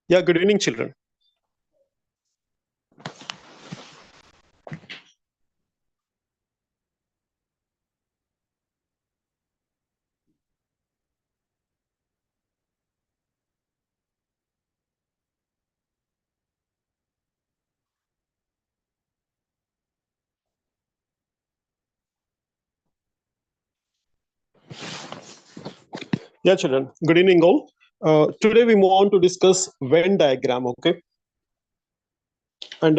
Yeah, good evening, children. Yeah, children, good evening, all. Today we move on to discuss Venn diagram, okay? And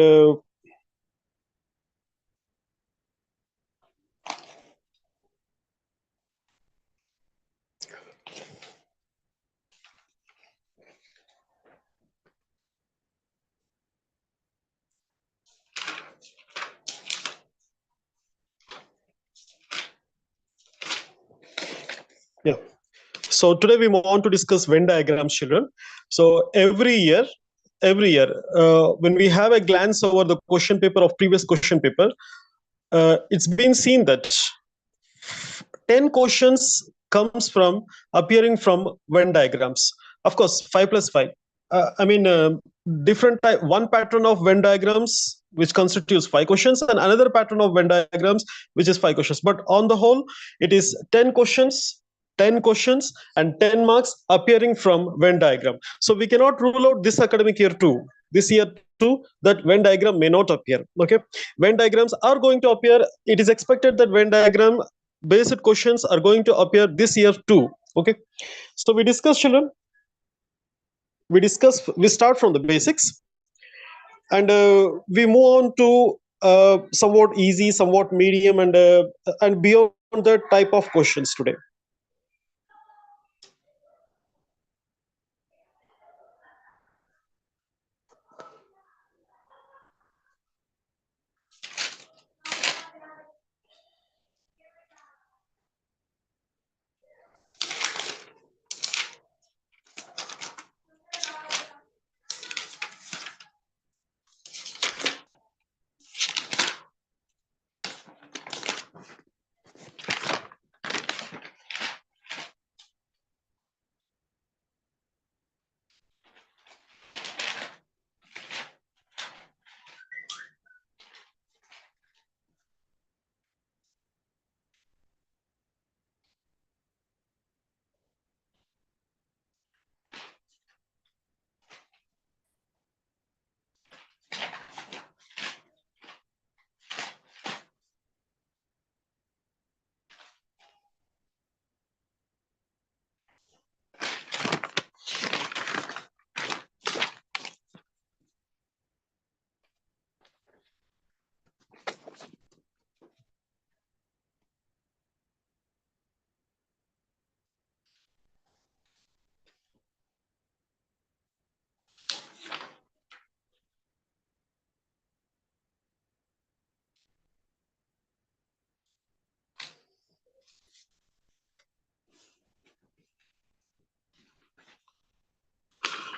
yeah, so today we move on to discuss Venn diagrams, children. So every year, when we have a glance over the question paper of previous question paper, it's been seen that 10 questions comes from appearing from Venn diagrams. Of course, 5 plus 5. Different type, one pattern of Venn diagrams which constitutes 5 questions, and another pattern of Venn diagrams which is 5 questions. But on the whole, it is 10 questions, 10 questions, and 10 marks appearing from Venn diagram. So we cannot rule out this academic year too. This year too, that Venn diagram may not appear. Okay, Venn diagrams are going to appear. It is expected that Venn diagram based questions are going to appear this year too. Okay, so we discuss, children. We start from the basics, and we move on to somewhat easy, somewhat medium, and beyond that type of questions today.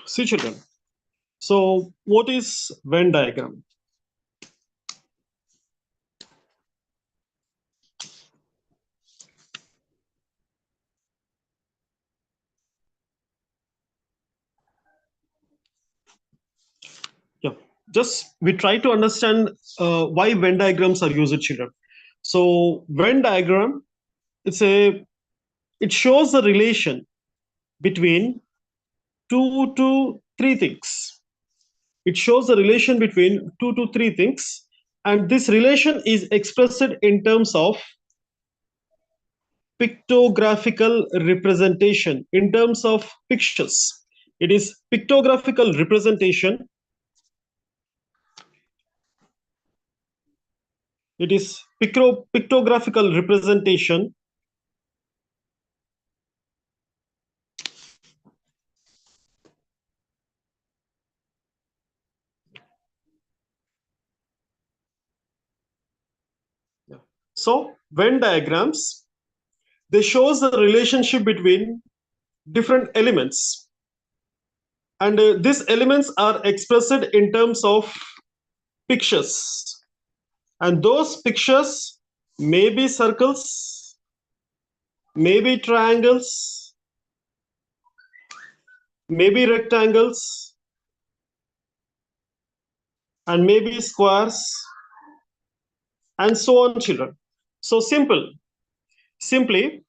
See, children. So, what is Venn diagram? Yeah, just we try to understand why Venn diagrams are used, children. So, Venn diagram, it's a it shows the relation between two to three things. It shows the relation between two to three things, and this relation is expressed in terms of pictographical representation, in terms of pictures. It is pictographical representation. It is pictographical representation So Venn diagrams, they shows the relationship between different elements, and these elements are expressed in terms of pictures, and those pictures may be circles, may be triangles, may be rectangles, and maybe squares, and so on, children. So simply,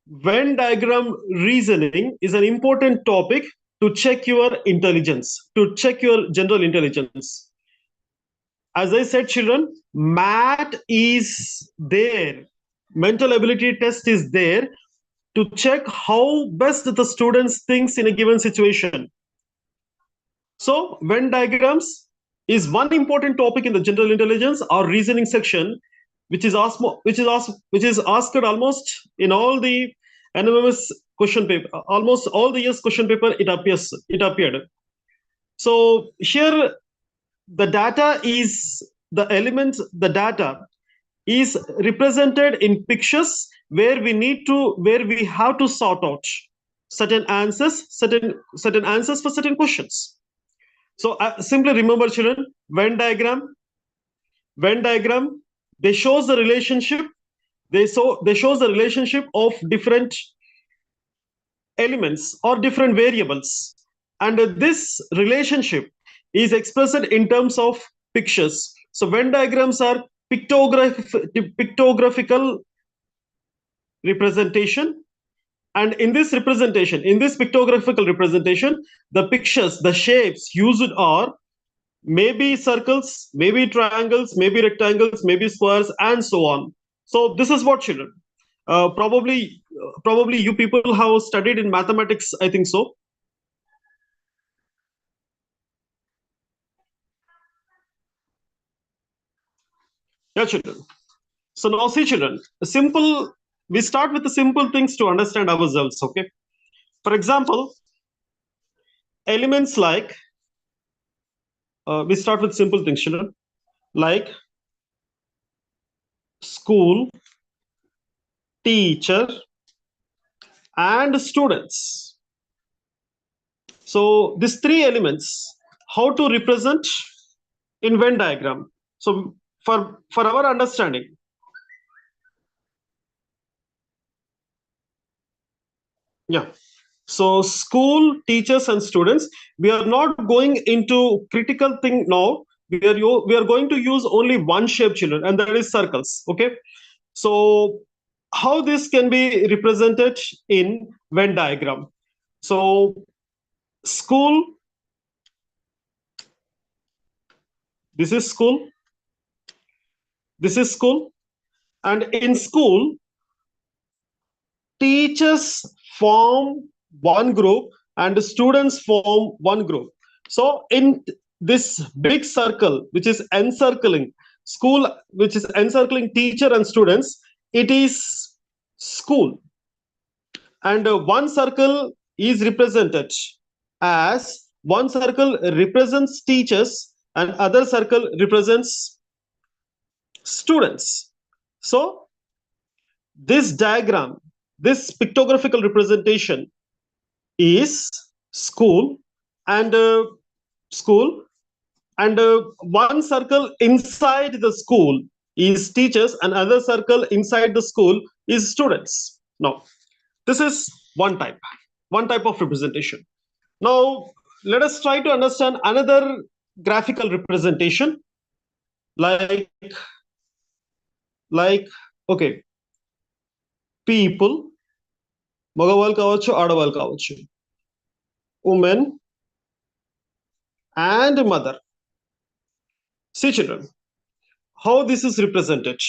Venn diagram reasoning is an important topic to check your intelligence, to check your general intelligence. As I said, children, math is there. Mental ability test is there to check how best the students thinks in a given situation. So Venn diagrams is one important topic in the general intelligence or reasoning section, which is asked almost in all the NMMS question paper, almost all the years question paper. It appeared. So here the data is the elements. The data is represented in pictures where we have to sort out certain answers for certain questions. So simply remember, children, Venn diagram, they shows the relationship. They shows the relationship of different elements or different variables, and this relationship is expressed in terms of pictures. So Venn diagrams are pictographical representation, and in this representation, in this pictographical representation, the pictures, the shapes used are maybe circles, maybe triangles, maybe rectangles, maybe squares, and so on. So this is what, children. Probably you people have studied in mathematics, I think so. Yeah, children. So now see, children, we start with the simple things to understand ourselves, okay? For example, elements like, we start with simple things, children, like school, teacher, and students. So these three elements, how to represent in Venn diagram. So for our understanding, yeah. So school, teachers, and students, we are not going into critical thing now. We are going to use only one shape, children, and that is circles. Okay. So how this can be represented in Venn diagram? So school, this is school, this is school, and in school, teachers form one group and students form one group. So in this big circle, which is encircling school, which is encircling teacher and students, it is school. And one circle is represented as, one circle represents teachers and other circle represents students. So this diagram, this pictographical representation is school, and school, and one circle inside the school is teachers, and other circle inside the school is students. Now this is one type of representation. Now let us try to understand another graphical representation, like like okay, people, మగవాళ్ళు కావచ్చు, ఆడవాళ్ళు కావచ్చు, women and mother. See, children, how this is represented.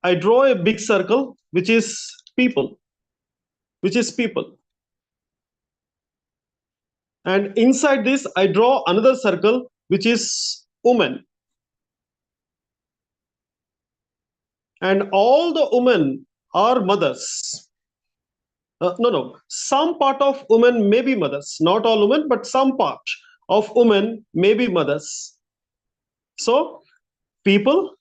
I draw a big circle, which is people, which is people, and inside this I draw another circle, which is women, and all the women are mothers. No, some part of women may be mothers, not all women, but some part of women may be mothers. So people,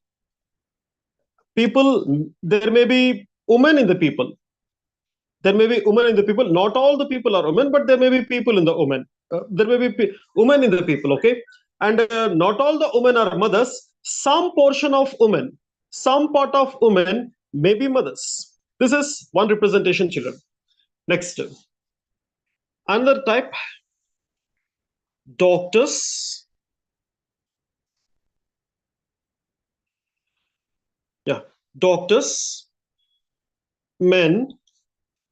there may be women in the people, there may be women in the people. Not all the people are women, but there may be people in the women. There may be women in the people, okay? And not all the women are mothers. Some portion of women, some part of women may be mothers. This is one representation, children. Next, another type, doctors, Yeah, doctors, men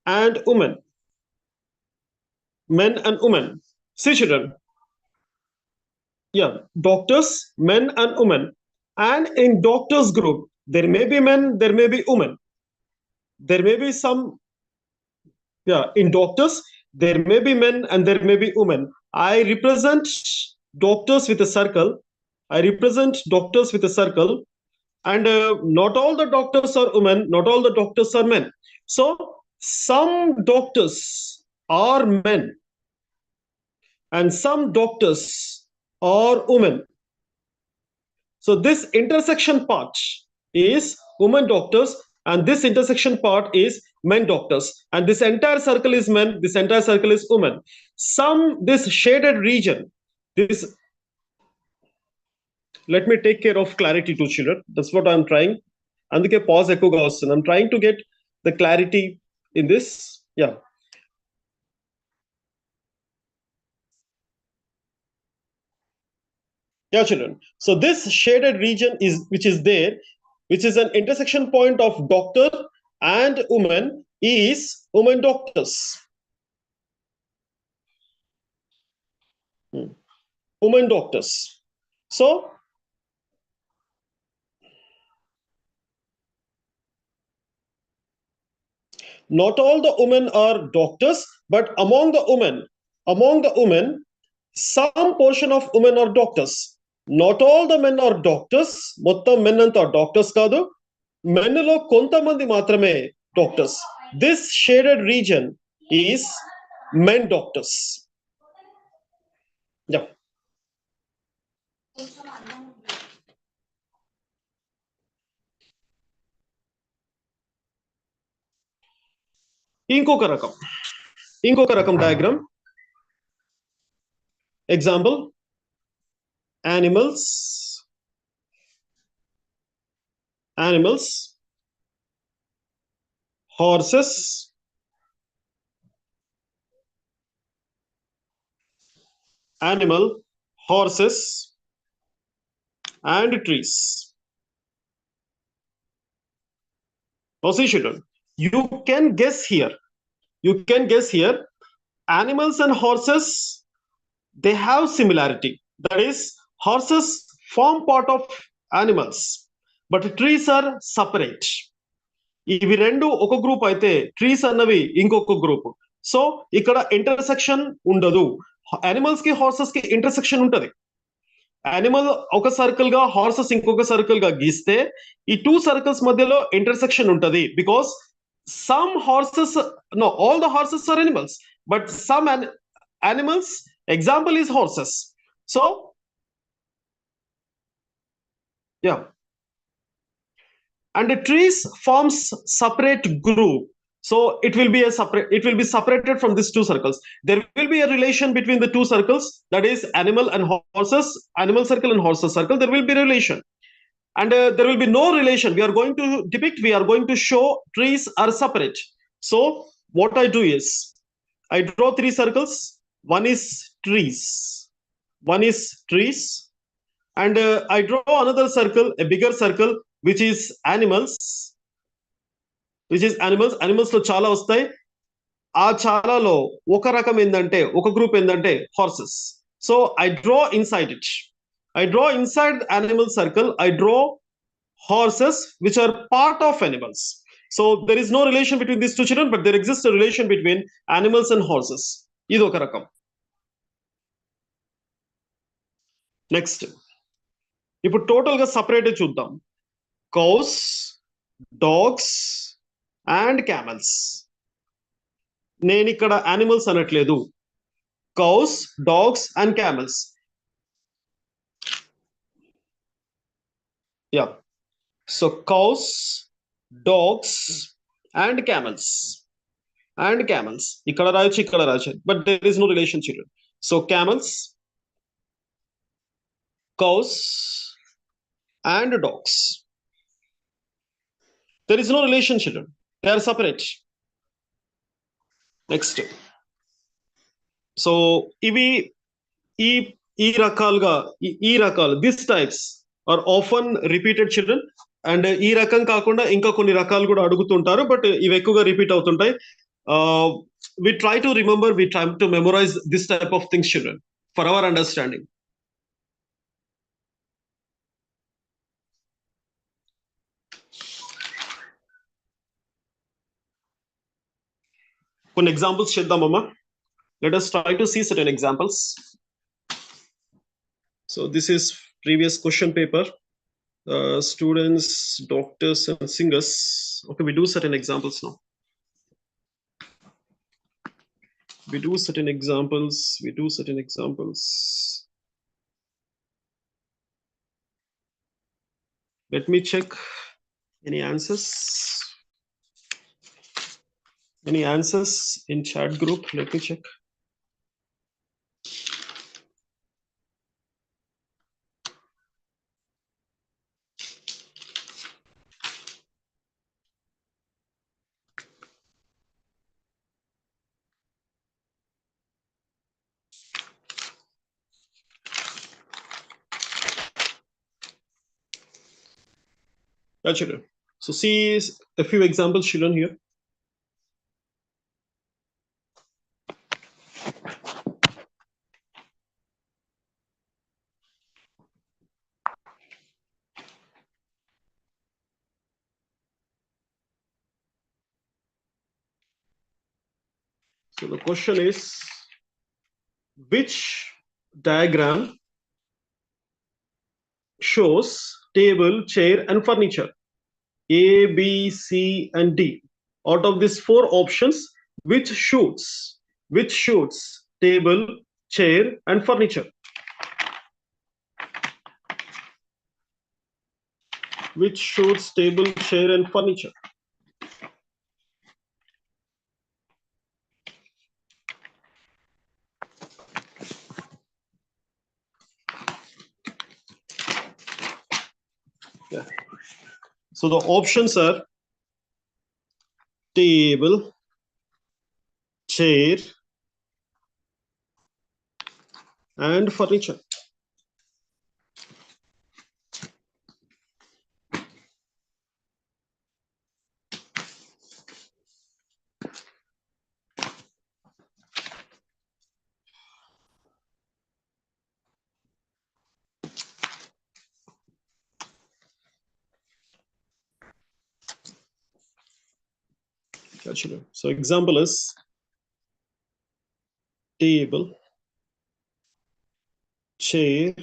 and women. Men and women. See, children. Yeah, doctors, men and women. And in doctors group, there may be men, there may be women. There may be some, yeah, in doctors, there may be men and there may be women. I represent doctors with a circle. I represent doctors with a circle. And not all the doctors are women, not all the doctors are men. So some doctors are men and some doctors are women. So this intersection part is women doctors, and this intersection part is men doctors. And this entire circle is men, this entire circle is women. This shaded region, this, let me take care of clarity to children. That's what I'm trying. అందుకే pause ఎక్కువగా వస్తుంది. I'm trying to get the clarity in this. Yeah. Yeah, children. So this shaded region is which is there, which is an intersection point of doctor and woman, is women doctors. Women doctors. So not all the women are doctors, but among the women, some portion of women are doctors. Not all the men are doctors. మొత్తం men అంతా doctors కాదు. Men లో కొంతమంది మాత్రమే doctors. This shaded region is men doctors. Yeah. ఇంకొక రకం diagram. Example, animals, horses, horses and trees. Position. You can guess here. Animals and horses, they have similarity. That is, horses form part of animals, but trees are separate. ఇవి రెండు ఒక group అయితే trees అన్నవి ఇంకొక group. So ఇక్కడ intersection ఉండదు. Animals కి horses కి ఇంటర్సెక్షన్ ఉంటది. యానిమల్ ఒక సర్కిల్ గా, హార్సెస్ ఇంకొక సర్కిల్ గా గీస్తే ఈ టూ సర్కిల్స్ మధ్యలో ఇంటర్సెక్షన్ ఉంటది. Because some horses, no, all the horses are animals, but some animals, example is horses. So yeah, and the trees forms separate group. So it will be separated from these two circles. There will be a relation between the two circles, that is animal and horses, animal circle and horses circle. There will be relation, and there will be no relation. We are going to depict, we are going to show trees are separate. So what I do is I draw three circles. One is trees, and I draw another circle, a bigger circle, which is animals. Animals లో చాలా వస్తాయి. ఆ చాలాలో ఒక రకం ఏంటంటే, ఒక group ఏంటంటే horses. So I draw inside it. The animal circle, I draw horses which are part of animals. So there is no relation between these two children, but there exists a relation between animals and horses. ఇది ఒక రకం. Next, ఇప్పుడు total గా separate చూద్దాం. Cows, dogs and camels. నేను ఇక్కడ animals అనట్లేదు. Cows, dogs and camels. Yeah, so cows, dogs and camels. ఇక్కడ రాయొచ్చు, but there is no relation children. So camels, cows and dogs. There is no relation, children. They are separate. Next. So ఇవి ఈ రకాలుగా, these types are often repeated, children. And ఈ రకం కాకుండా ఇంకా కొన్ని రకాలు కూడా అడుగుతుంటారు, బట్ ఇవి ఎక్కువగా రిపీట్ అవుతుంటాయి. We try to remember, we try to memorise this type of things children for our understanding. కొన్ని ఎగ్జాంపుల్స్ చేద్దామమ్మా. Let us try to see certain examples. So this is previous question paper. Students, doctors, and singers. Okay, we do certain examples now. We do certain examples. We do certain examples. Let me check any answers. Any answers in chat group? Let me check. Yeah, children. So see a few examples, children, here. So the question is, which diagram shows table, chair, and furniture? A, B, C, and D. Out of these four options, which shoots table, chair, and furniture? Which shoots table, chair, and furniture? Yeah. So the options are table, chair, and furniture. Actually, so example is table, chair,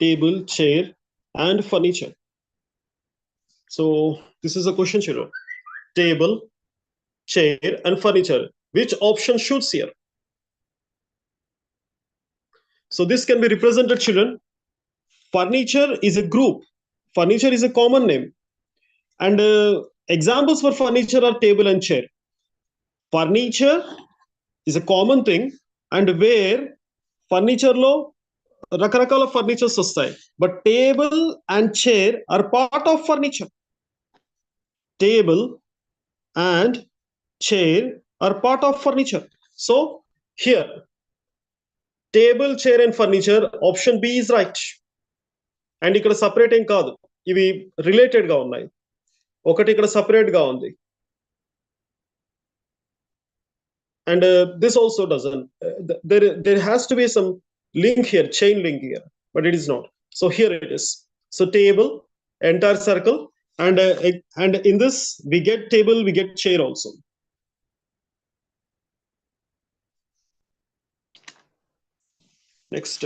table, chair, and furniture. So this is a question, children. Table, chair, and furniture. Which option shoots here? So this can be represented, children. Furniture is a group. Furniture is a common name. And examples for furniture are table and chair. Furniture is a common thing, and where furniture lo రకరకాల furnitures వస్తాయి, but table and chair are part of furniture. Table and chair are part of furniture. So here table, chair and furniture, option B is right. And ఇక్కడ separate ఏం కాదు, ఇవి related గా ఉన్నాయి. ఒకటి ఇక్కడ సపరేట్ గా ఉంది, and this also doesn't. There has to be some link here, chain link here, but it is not. So here it is. So table, entire circle, and in this we get table, we get chair also. Next,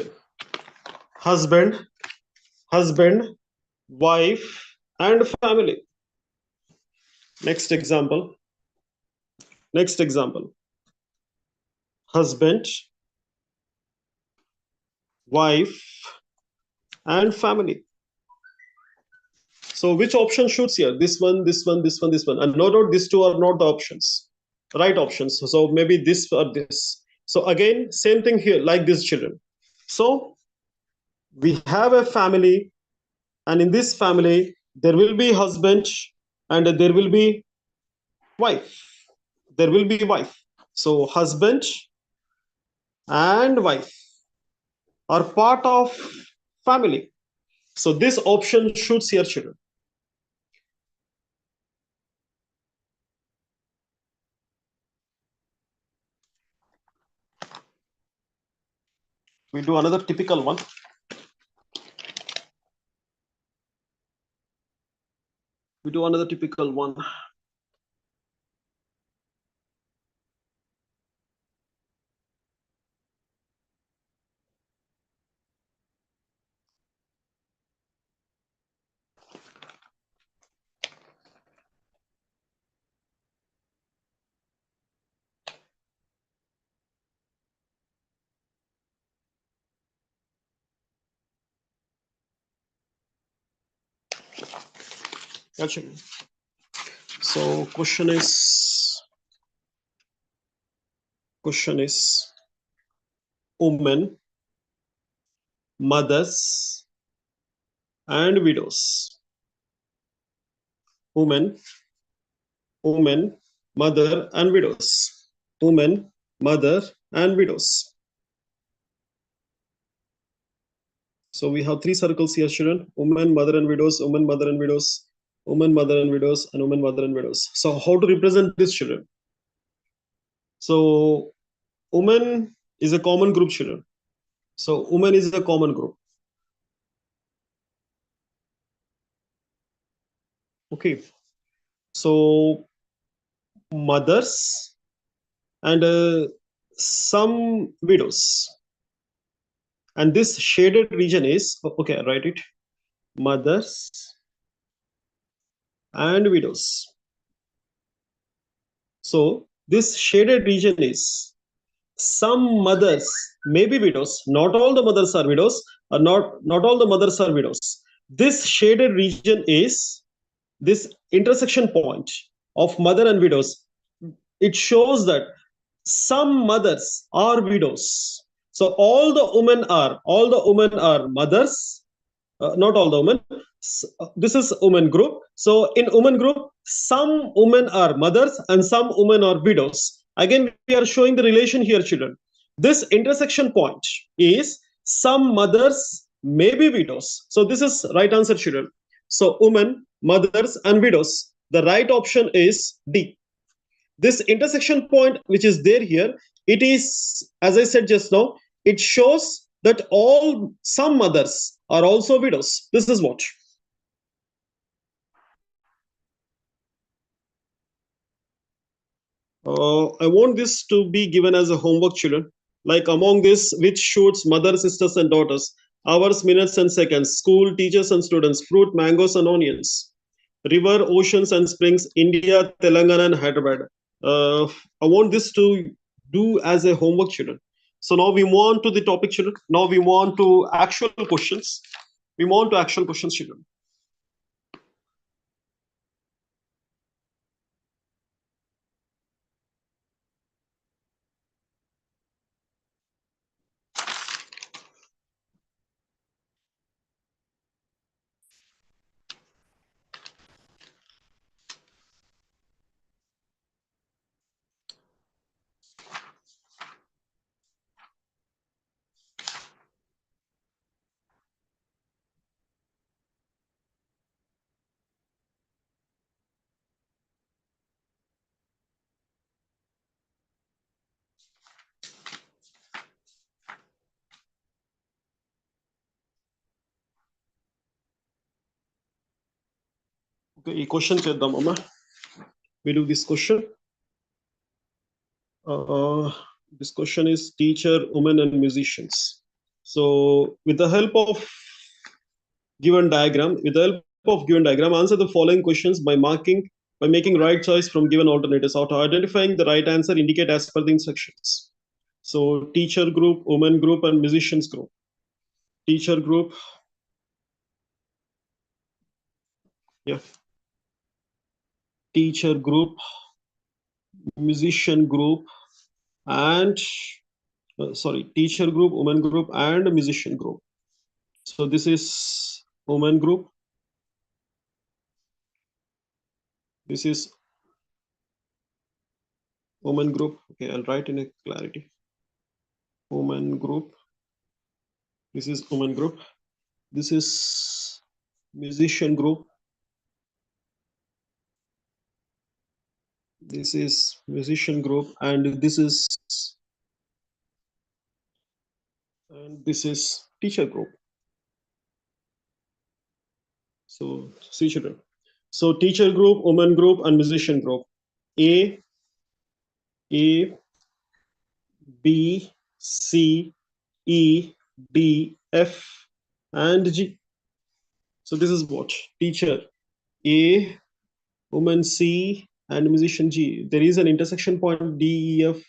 husband, wife, and family. Next example, husband, wife, and family. So which option shoots here? This one, this one, this one, this one. And no doubt these two are not the options, right options. So maybe this or this. So again, same thing here, like these children. So we have a family, and in this family, there will be husband and there will be wife. there will be wife. So husband and wife are part of family. So this option shoots here, children. We do another typical one. We do another typical one. Actually, so question is women, mothers, and widows. Women, women, mother, and widows. Women, mother, and widows. So we have three circles here, children: woman, mother, and widows, woman, mother, and widows, woman, mother, and widows, and woman, mother, and widows. So how to represent this, children? So woman is a common group, children. So woman is a common group. Okay. So mothers and some widows. And this shaded region is, okay, write it, mothers and widows. So this shaded region is some mothers may be widows, not all the mothers are widows, or not all the mothers are widows. This shaded region is this intersection point of mother and widows. It shows that some mothers are widows. So all the women are mothers, not all the women. This is women group. So in women group, some women are mothers and some women are widows. Again, we are showing the relation here, children. This intersection point is some mothers may be widows. So this is right answer, children. So women, mothers, and widows. The right option is D. This intersection point which is there here, it is, as I said just now, it shows that some mothers are also widows. This is what I want this to be given as a homework, children. Like among this, which shoots mother, sisters, and daughters, hours, minutes, and seconds, school, teachers, and students, fruit, mangoes, and onions, river, oceans, and springs, India, Telangana, and Hyderabad. Uh, I want this to do as a homework, children. So now we move on to the topic, children. Now we move on to actual questions. We move on to actual questions, children. Okay, ఈ question చేద్దామమ్మా. We do this question. This question is teacher, women, and musicians. So with the help of given diagram, answer the following questions by making right choice from given alternatives. After identifying the right answer, indicate as per the instructions. So teacher group, women group, and musicians group. Teacher group, yeah. Teacher group, musician group, and teacher group, women group, and musician group. So this is women group. This is Woman group. Okay, I'll write in a clarity. Woman group. This is woman group. This is musician group. This is musician group, and this is teacher group. So see children. So teacher group, woman group, and musician group. A, B, C, E, D, F, and G. So this is what? Teacher A, woman C, and musician G. There is an intersection point D, E, F,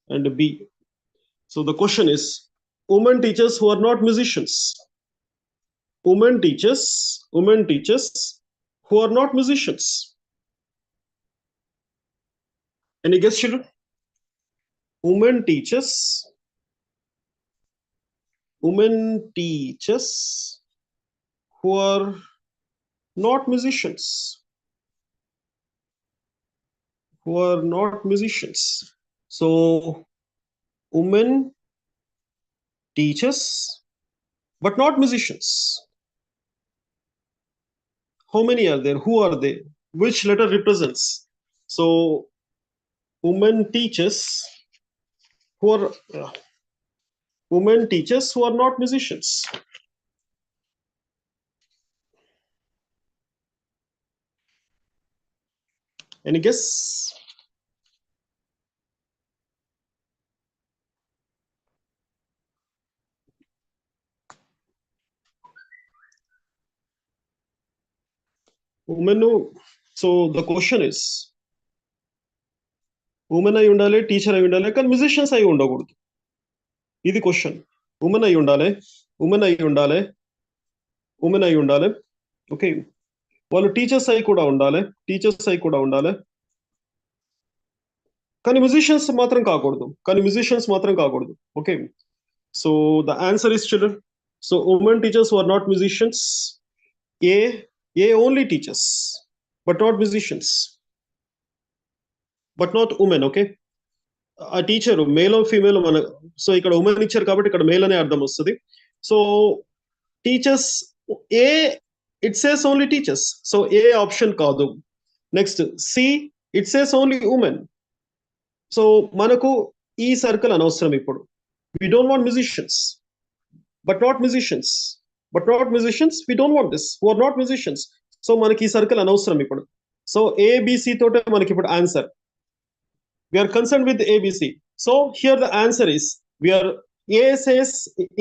and B. So the question is, women teachers who are not musicians. Women teachers who are not musicians. Any guess, children? Women teachers who are not musicians. Who are not musicians. So women teachers but not musicians. How many are there? Who are they? Which letter represents? So women teachers who are women teachers who are not musicians. Any guess? Women. So the question is, women అయి ఉండాలి, teacher అయి ఉండాలి, కానీ musicians అయి ఉండకూడదు. ఇది question. Women అయి ఉండాలి, ఉమెన్ అయి ఉండాలి, ఉమెన్ అయి ఉండాలి. ఓకే, వాళ్ళు టీచర్స్ అయి కూడా ఉండాలి, టీచర్స్ అయి కూడా ఉండాలి, కానీ మ్యూజిషియన్స్ మాత్రం కాకూడదు, okay. So the answer is children. So women teachers are not musicians. A only teachers but not musicians, but not women. Okay, ఆ టీచర్ మేల్ ఫీమేల్ మన, సో ఇక్కడ ఉమెన్ ఇచ్చారు కాబట్టి ఇక్కడ మేల్ అనే అర్థం వస్తుంది. So teachers A, it says only teachers, so A option కాదు. Next C, it says only women. So మనకు ఈ సర్కిల్ అనవసరం ఇప్పుడు. We don't want musicians but not musicians, we don't want this, who are not musicians. So మనకి ఈ circle అనవసరం ఇప్పుడు. So ABC తోటే మనకి ఇప్పుడు answer. We are concerned with ABC. So here the answer is, we are, A says,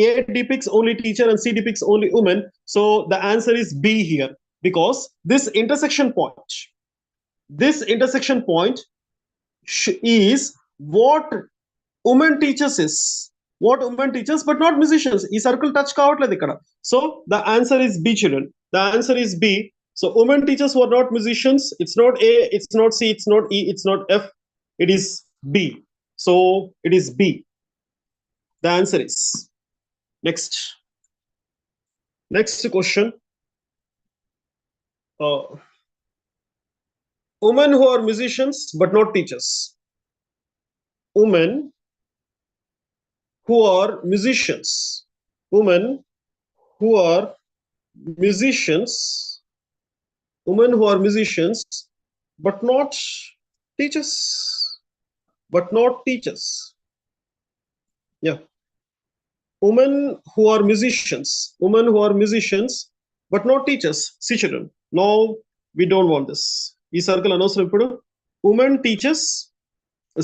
A depicts only teacher and C depicts only woman. So the answer is B here, because this intersection point is what women teachers is. What women teachers but not musicians. Ee circle touch kavatledu ikkada. So the answer is B, children. The answer is B. So women teachers who are not musicians, it's not A, it's not C, it's not E, it's not F. It is B. So it is B. The answer is. Next question. Women who are musicians but not teachers. Women who are musicians. Women who are musicians. Women who are musicians but not teachers. Yeah, women who are musicians but not teachers. See children, no, we don't want this. Ee circle anavasram ippudu. Women teachers,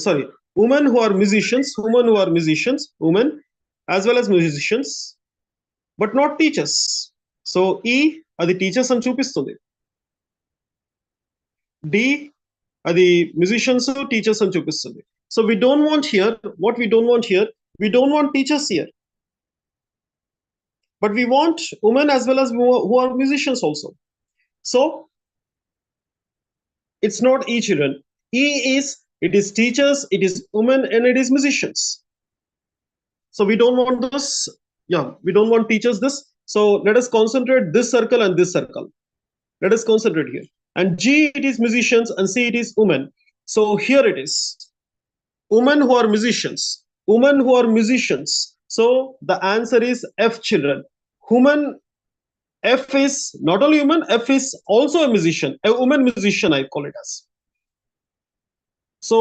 sorry, women who are musicians, women as well as musicians but not teachers. So E adi teachers అని చూపిస్తుంది, D adi musicians teachers అని చూపిస్తుంది. So we don't want here, we don't want teachers here, but we want women as well as who are musicians also. So it's not E, children. E is, it is teachers, it is women, and it is musicians. So we don't want this. Yeah, we don't want teachers this. So let us concentrate this circle and this circle. Let us concentrate here. And G, it is musicians, and C, it is women. So here it is. Women who are musicians. Women who are musicians. So the answer is F, children. Woman, F is not only woman, F is also a musician, a woman musician, I call it as. So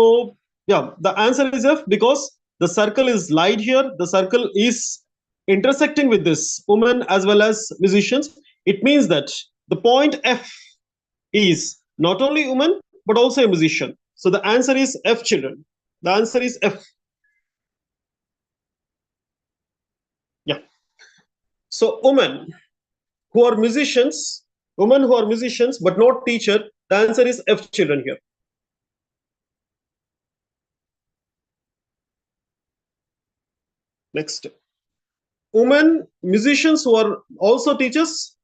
yeah, the answer is F because the circle is light here. The circle is intersecting with this woman as well as musicians. It means that the point F is not only woman but also a musician. So the answer is F, children. The answer is F. Yeah. So women who are musicians but not teacher. The answer is F, children here. Next, women musicians who are also teachers.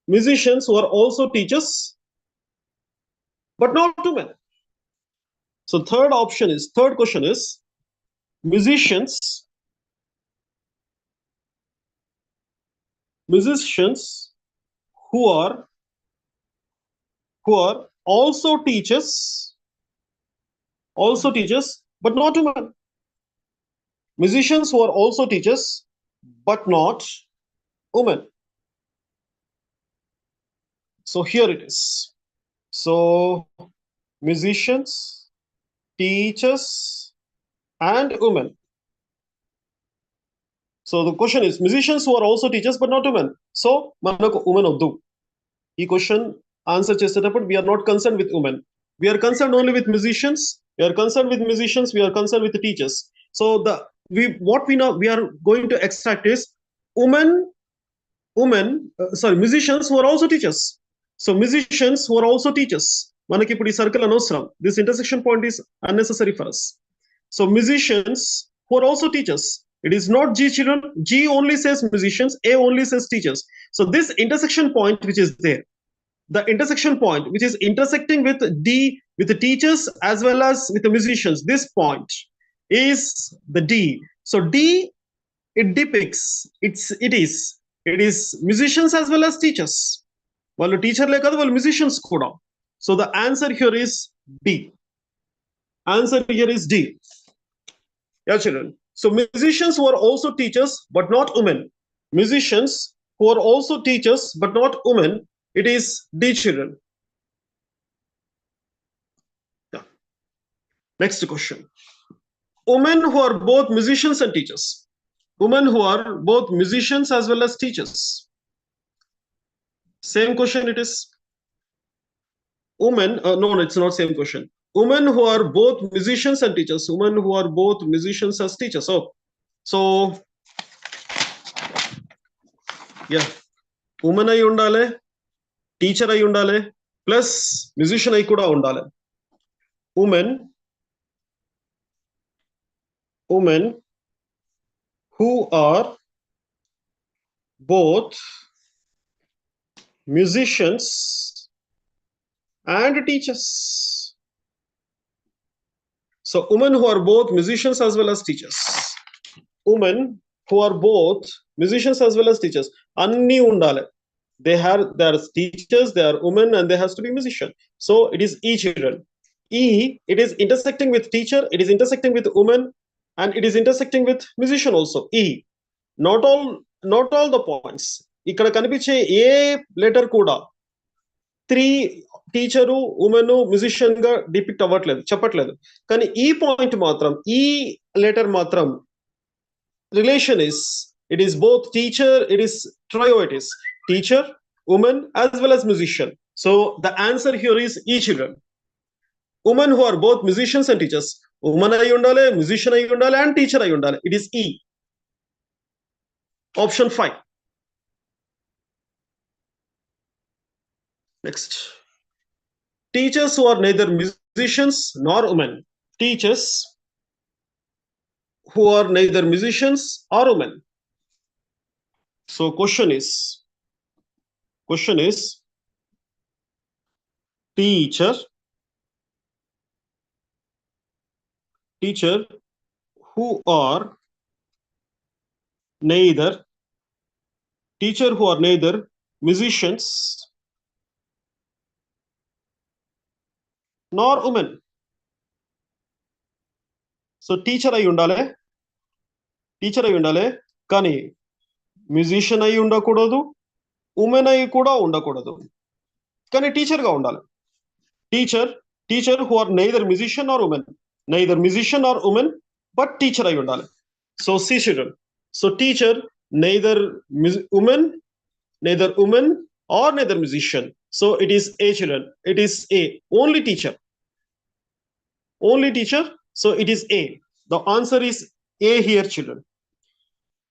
Musicians who are also teachers but not women. So third question is musicians musicians who are also teachers but not women. Musicians who are also teachers but not women. So here it is. So musicians, teachers, and women. So the question is musicians who are also teachers but not women. So manaku women oddu. ఈ question answer చేసేటప్పుడు we are not concerned with women. We are concerned only with musicians. We are concerned with musicians. We are concerned with the teachers. So what we know we are going to extract is women musicians who are also teachers. So musicians who are also teachers. మనకి ఇప్పుడు ఈ circle అనవసరం. This intersection point is unnecessary for us. So musicians who are also teachers. It is not G, children. G only says musicians. A only says teachers. So this intersection point which is there, the intersection point which is intersecting with D, with the teachers as well as with the musicians, this point is the D. So D, it depicts it is musicians as well as teachers. వాళ్ళు టీచర్లే కాదు వాళ్ళు musicians కూడా. So the answer here is D. Answer here is D. Yeah, children. So musicians who are also teachers but not women. Musicians who are also teachers but not women. It is D, children. Yeah. Next question. Women who are both musicians and teachers. Women who are both musicians as well as teachers. Same question it is. Women, no, it's not same question. Women who are both musicians and teachers. Women who are both musicians as teachers. So yeah, woman ayi undale, teacher ayi undale, plus musician ayi kuda undale. Women who are both musicians and teachers. So women who are both musicians as well as teachers. Women who are both musicians as well as teachers. Anni undale. They are teachers, they are women, and they has to be musician. So it is E, children. E, it is intersecting with teacher, it is intersecting with woman, and it is intersecting with musician also. E. Not all the points. ఇక్కడ కనిపించే ఏ letter కూడా three teacher women musician గా depict అవ్వట్లేదు, చెప్పట్లేదు. కానీ ఈ point మాత్రం, ఈ లెటర్ మాత్రం relation is it is both teacher, it is trio, it is teacher, woman as well as musician. So the answer here is E, children. Women who are both musicians and teachers. Woman ayi undale, musician ayi undale, and teacher ayi undale. It is E. Option 5. Next. Teachers who are neither musicians nor women. Teachers who are neither musicians or women. So question is teacher who are neither musicians nor women. So teacher అయి ఉండాలి, కానీ musician అయి ఉండకూడదు, women అయి కూడా ఉండకూడదు, కానీ teacher గా ఉండాలి. Teacher who are neither musician or women, but teacher అయి ఉండాలి. So see children, so teacher neither women, or neither musician. So it is A children. It is A. Only teacher. So it is A. The answer is A here, children.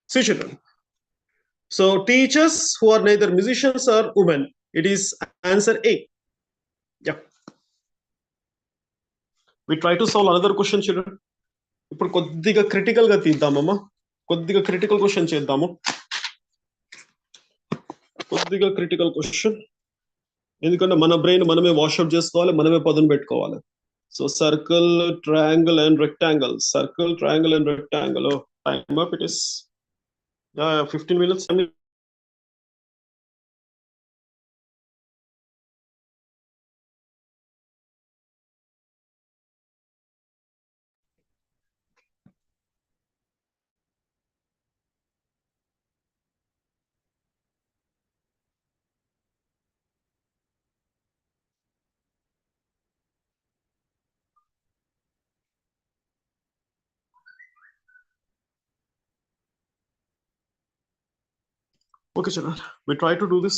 See, children. So teachers who are neither musicians or women. It is answer A. Yeah. We try to solve another question, children. ఇప్పుడు కొద్దిగా critical గా తీద్దామమ్మా, కొద్దిగా critical question చేద్దాము, కొద్దిగా critical question. ఎందుకంటే మన brain మనమే వాషప్ చేసుకోవాలి, మనమే పదును పెట్టుకోవాలి. So circle, triangle and rectangle. Circle, triangle and rectangle. Time up. It is 15 minutes. Okay, children, we try to do this.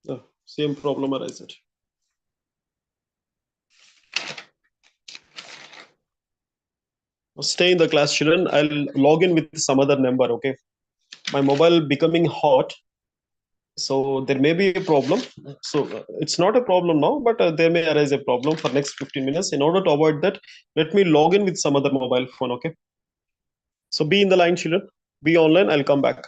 The same problem arises. Stay in the class, children. I'll log in with some other number. Okay, my mobile becoming hot, so there may be a problem. So it's not a problem now, but there may arise a problem for next 15 minutes. In order to avoid that, let me log in with some other mobile phone. Okay, so be in the line, children. Be online. I'll come back.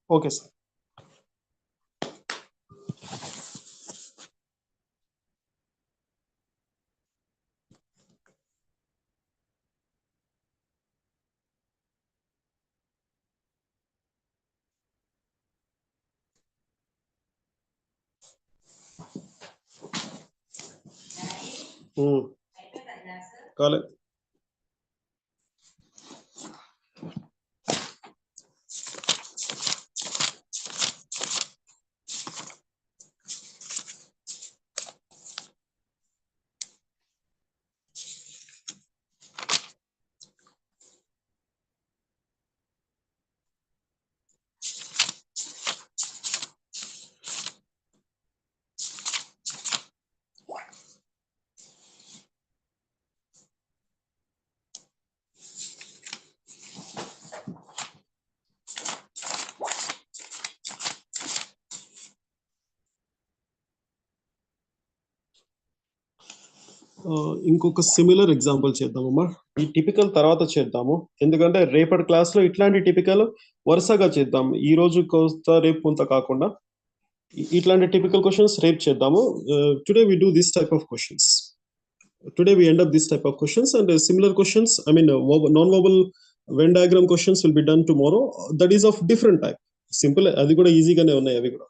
Okay, sir. Call it. ఇంకొక similar example చేద్దామమ్మా. ఈ typical తర్వాత చేద్దాము, ఎందుకంటే రేపటి class లో ఇట్లాంటి typical వరుసగా చేద్దాం. ఈ రోజు కొంత రేపు కొంత కాకుండా ఇట్లాంటి టిపికల్ క్వశ్చన్స్ రేపు చేద్దాము. Today we do this type of questions. Today we end up this type of questions, and similar questions, I mean non-verbal Venn diagram questions will be done tomorrow. That is of different type. Simple, అది కూడా ఈజీగానే ఉన్నాయి అవి కూడా.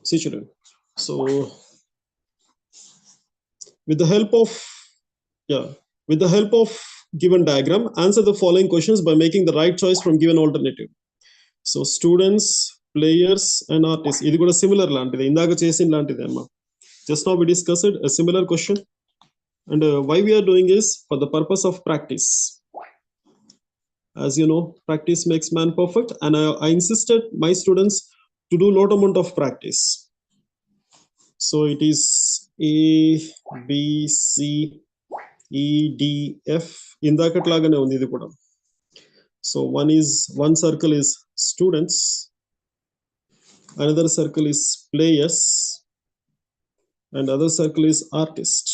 See children, so with the help of given diagram, answer the following questions by making the right choice from given alternative. So students, players and artists, ఇది కూడా similar లాంటిదే, ఇందాక చేసిన లాంటిదే అమ్మా. Just now we discussed a similar question, and why we are doing is for the purpose of practice. As you know, practice makes man perfect, and I insisted my students to do lot amount of practice. So it is A, B, C, E, D, F. ఇందాకట్లాగానే ఉంది ఇది కూడా. So one circle is students, another circle is players, and other circle is artists.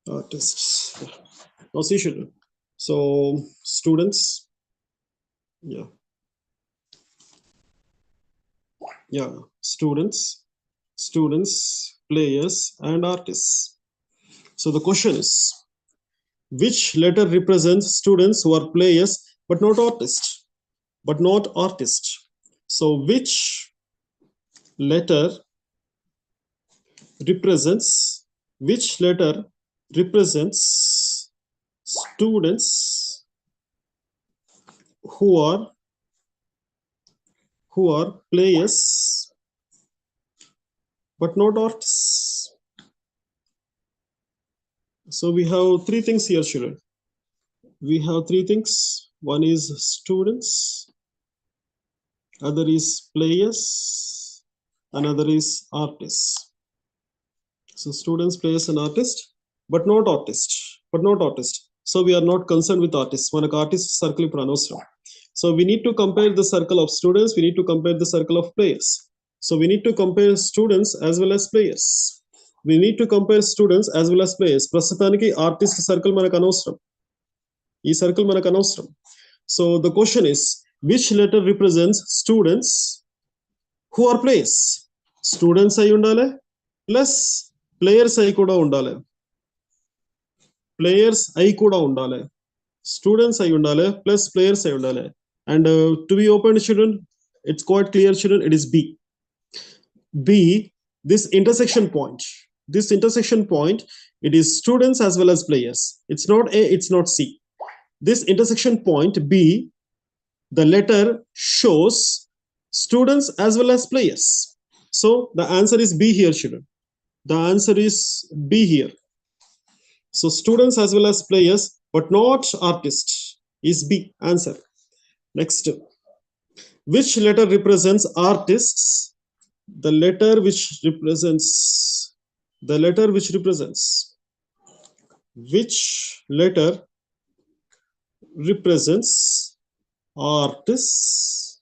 Now see children, so students, students, players and artists. So the question is, which letter represents students who are players but not artists? So which letter represents students who are players but not artists? So we have three things here, children. We have three things. One is students, other is players, another is artists. So students, players and artists, but not artists. So we are not concerned with artists. Manaku artist circle ippudu anavasram. So we need to compare the circle of students, we need to compare the circle of players. So we need to compare students as well as players. ప్రస్తుతానికి artist circle మనకు అనవసరం, ఈ circle మనకు అనవసరం. So the question is, which letter represents students who are players? Students అయి ఉండాలి plus players అయి కూడా ఉండాలి, స్టూడెంట్స్ అయి ఉండాలి ప్లస్ ప్లేయర్స్ అయి ఉండాలి. And to be open children, it's quite clear children, it is B. This intersection point, it is students as well as players. It's not A, it's not C. This intersection point B, the letter shows students as well as players. So the answer is B here, children. The answer is B here. So students as well as players but not artists is B answer. Next, which letter represents artists? The letter which represents artists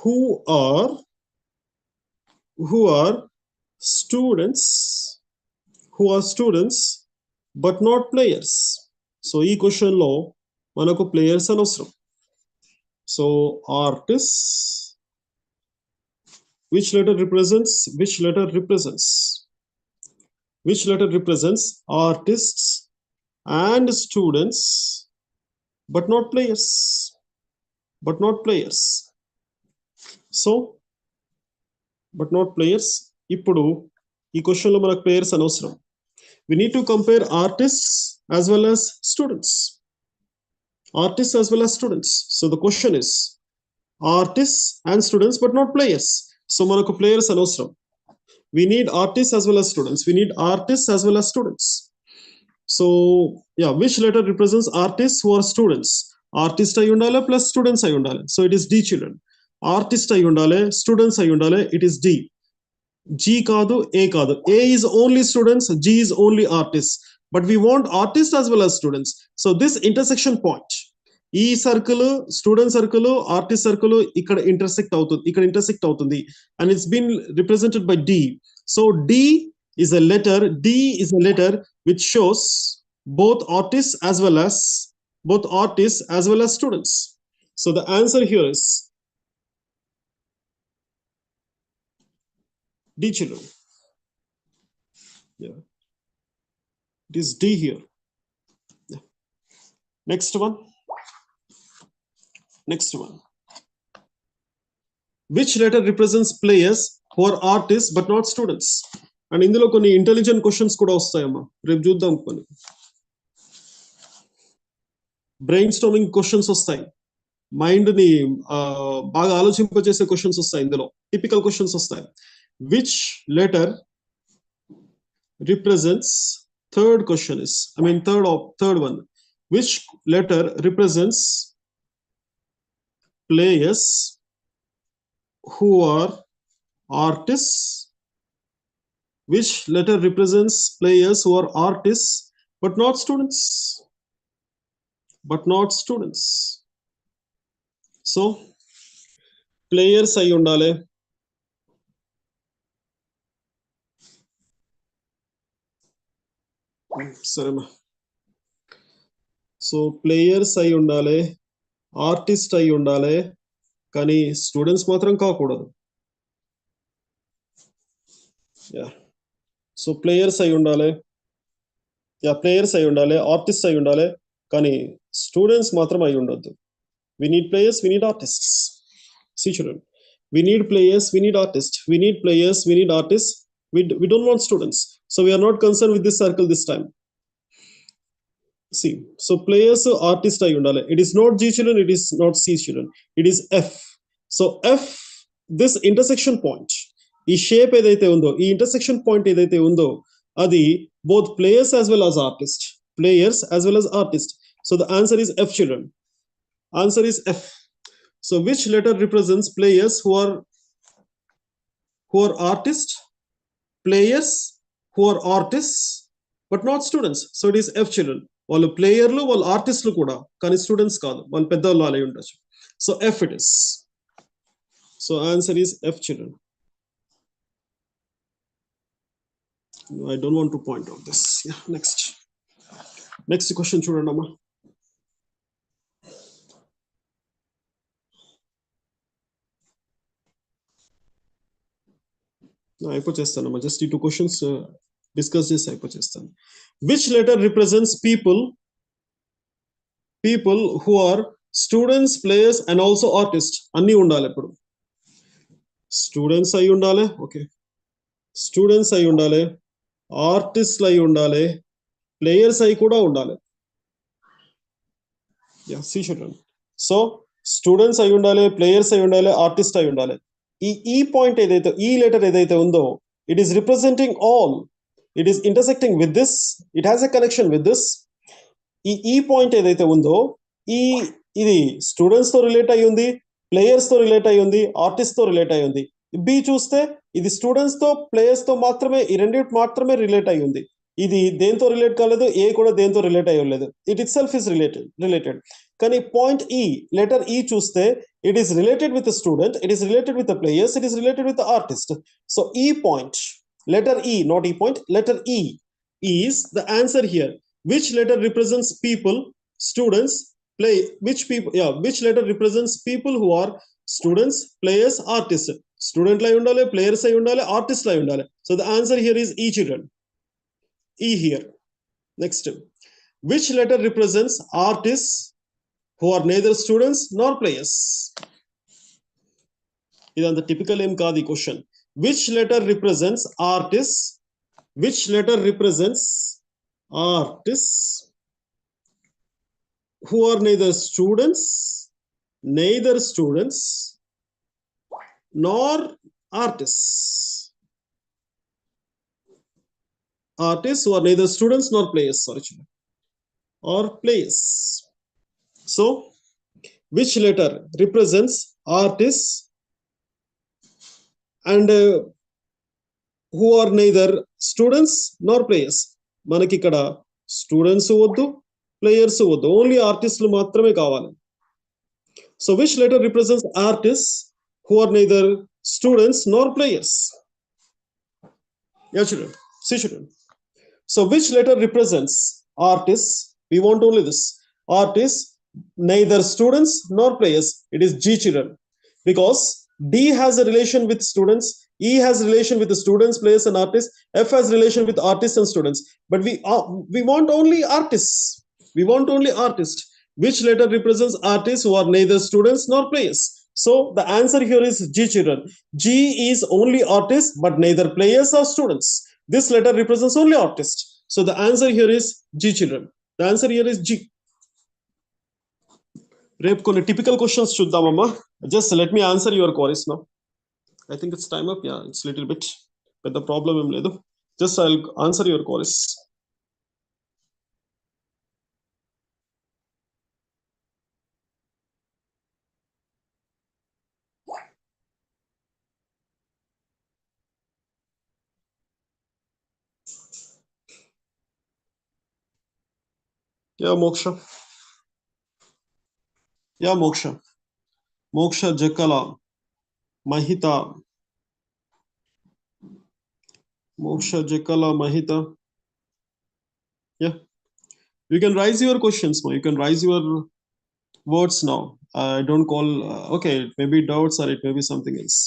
who are students but not players. So ee question lo manaku players anavasram. So artists, which letter represents artists and students but not players. So but not players. ఇప్పుడు ఈ question లో మనకు players అనవసరం. We need to compare artists as well as students. So the question is, artists and students but not players. So manaku players anavasram. We need artists as well as students. So which letter represents artists who are students? Artist ayi undale plus students ayi undale. So it is D, children. Artist ayi undale, students ayi undale, it is D. G kaadu, A kaadu. A is only students, G is only artists, but we want artists as well as students. So this intersection point, ఈ circle student circle artist circle ఇక్కడ intersect అవుతుంది and it's been represented by D. So D is a letter which shows both artists as well as students. So the answer here is D, children. Yeah, it is D here. Yeah. Next one. Which letter represents players who are artists but not students? And ఇందులో కొన్ని intelligent questions కూడా వస్తాయమ్మా, రేపు చూద్దాం. కొన్ని brain storming questions వస్తాయి, mind ని బాగా ఆలోచింపజేసే questions వస్తాయి, ఇందులో టిపికల్ క్వశ్చన్స్ వస్తాయి. Which letter represents, third question is, third one, which letter represents players who are artists? Which letter represents players who are artists but not students? So players ayi undale. Sorry ma. So players ayi undale, artist ayi undale, కానీ students మాత్రం కాకూడదు. So players అయి ఉండాలి, artist అయి ఉండాలి, కానీ students మాత్రం అయి ఉండొద్దు. We need players, we need artists. See children, we need players, we need artists. We need players, we need artists. We don't want students. So we are not concerned with this circle this time. See, so players, artists ayi undale. It is not G children, it is not C children, it is F. So F, this intersection point, ఈ shape ఏదైతే ఉందో, ఈ intersection point ఏదైతే ఉందో, అది both players as well as artists. So the answer is F children. Answer is F. So which letter represents players who are artists? Players who are artists but not students. So it is F children. వాళ్ళు ప్లేయర్లు, వాళ్ళు ఆర్టిస్టులు కూడా, కానీ students కాదు, వాళ్ళు పెద్దవాళ్ళు అయి ఉండొచ్చు. So F it is. So answer is F children. I don't want to point out this. Yeah, next question చూడండి అమ్మా. అయిపోచేస్తానమ్మా, జస్ట్ ఈ 2 క్వశ్చన్స్ డిస్కస్ చేసి అయిపోచేస్తాను. Which letter represents people who are students, players and also artist? అన్ని ఉండాలి. ఇప్పుడు students అయి ఉండాలి, ఓకే, స్టూడెంట్స్ అయి ఉండాలి, ఆర్టిస్ట్లు అయి ఉండాలి, ప్లేయర్స్ అయి కూడా ఉండాలి. See children, సో స్టూడెంట్స్ అయి ఉండాలి, ప్లేయర్స్ అయి ఉండాలి, ఆర్టిస్ట్ అయి ఉండాలి. ఈ పాయింట్ ఏదైతే, ఈ లెటర్ ఏదైతే ఉందో, it is representing all, it is intersecting with this, it has a connection with this. ఈ పాయింట్ ఏదైతే ఉందో, ఇది స్టూడెంట్స్ తో రిలేట్ అయి ఉంది, ప్లేయర్స్ తో రిలేట్ అయి ఉంది, ఆర్టిస్ట్ తో రిలేట్ అయి ఉంది. బి చూస్తే ఇది స్టూడెంట్స్ తో, ప్లేయర్స్ తో మాత్రమే, ఈ రెండింటి మాత్రమే రిలేట్ అయి ఉంది. ఇది దేంతో రిలేట్ కాలేదు, ఏ కూడా దేంతో రిలేట్ అయ్యలేదు. It itself is related. కానీ పాయింట్ ఈ, లెటర్ ఈ చూస్తే, it is related with the student, it is related with the players, it is related with the artist. So E point, letter E, not E point, letter E is the answer here. Which letter represents people, students, which letter represents people who are students, players, artists? Student lai undale, players lai undale, artists lai undale. So the answer here is E children. E here. Next, which letter represents artists who are neither students nor players? ఇదంతా typical ఏం కాదు ఈ question. Which letter represents artist? Which letter represents artist who are neither students nor artists? Artists who are neither students nor players, or players. So which letter represents artists and who are neither students nor players? మనకి ఇక్కడ students వద్దు, players వద్దు, only ఆర్టిస్టులు మాత్రమే కావాలి. So which letter represents artists who are neither students nor players? Yeah, children. See, children. So which letter represents artists? We want only this. Artists, neither students nor players. It is G, children. Because D has a relation with students, E has relation with the students, players, and artists. F has relation with artists and students. But we want only artists. We want only artists. Which letter represents artists who are neither students nor players? So the answer here is G, children. G is only artists, but neither players or students. This letter represents only artist. So the answer here is G, children. The answer here is G. రేపు కొన్ని typical questions చూద్దామమ్మా. Just let me answer your queries now. I think it's time up. Yeah, it's little bit. పెద్ద problem ఏం లేదు. Just I will answer your queries. Yeah Moksha. Yeah Moksha. Moksha Jakkala Mahita. Moksha, Jekala, Mahita. Yeah. You can raise your questions now. You can raise your words now. I don't call. Okay, it may be doubts or it may be something else.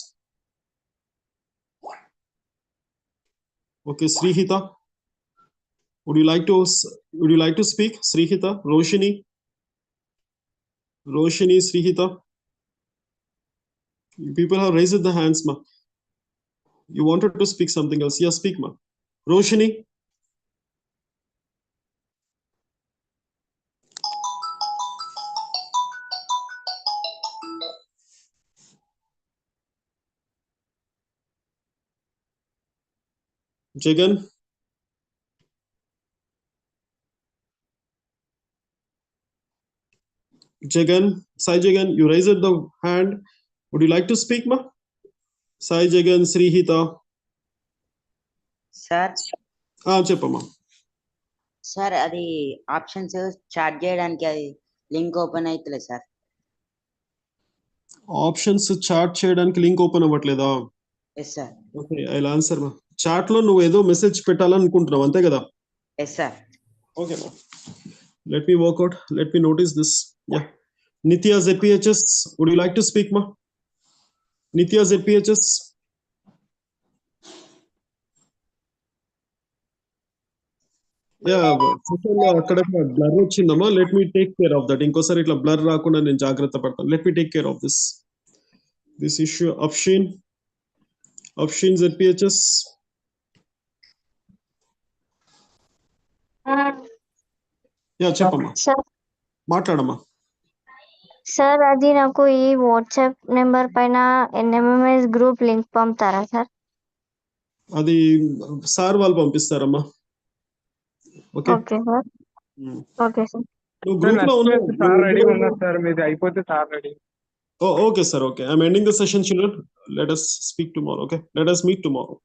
Okay, Srihita. Would you like to speak? Srihita, Roshini. Roshini, Srihita. People have raised the hands, ma. You wanted to speak something else. Yeah, speak, ma. Roshini. Jagan. Jagan. Sai Jagan, you raised the hand. Would you like to speak, ma? Sai Jagan, Srihita. Sir చెప్పమ్మా. Sir అది options chat చేయడానికి అది link open అవుతలేదు sir. Options chat చేయడానికి link open అవ్వట్లేదా? Yes sir. Okay, I will answer మా. చాట్ లో నువ్వు ఏదో మెసేజ్ పెట్టాలనుకుంటున్నావు అంతే కదా? Yes sir. ఓకే మా, let me work out. Let me notice this. Yeah, Nithya ZPHS, would you like to speak మా? నిత్య ZPHS. యా, అక్కడ బ్లర్ వచ్చిందమ్మా. Let me take care of that. ఇంకోసారి ఇట్లా బ్లర్ రాకుండా నేను జాగ్రత్త పడతాను. Let me take care of this issue. Afshin ZPHS. Yeah, చెప్పమ్మా, మాట్లాడమ్మా. సార్ అది నాకు ఈ వాట్సాప్ నెంబర్ పైన NMMS గ్రూప్ లింక్ పంపుతారా సార్? అది సార్ వాళ్ళు పంపిస్తారమ్మా. Okay okay sir. Okay sir. నువ్వు గ్రూప్ లో ఉన్నావు సార్ రెడీ ఉన్నారు సార్, మీది అయిపోతే sir ready. Okay sir. Okay, I'm ending the session children. Let us speak tomorrow. Okay, let us meet tomorrow.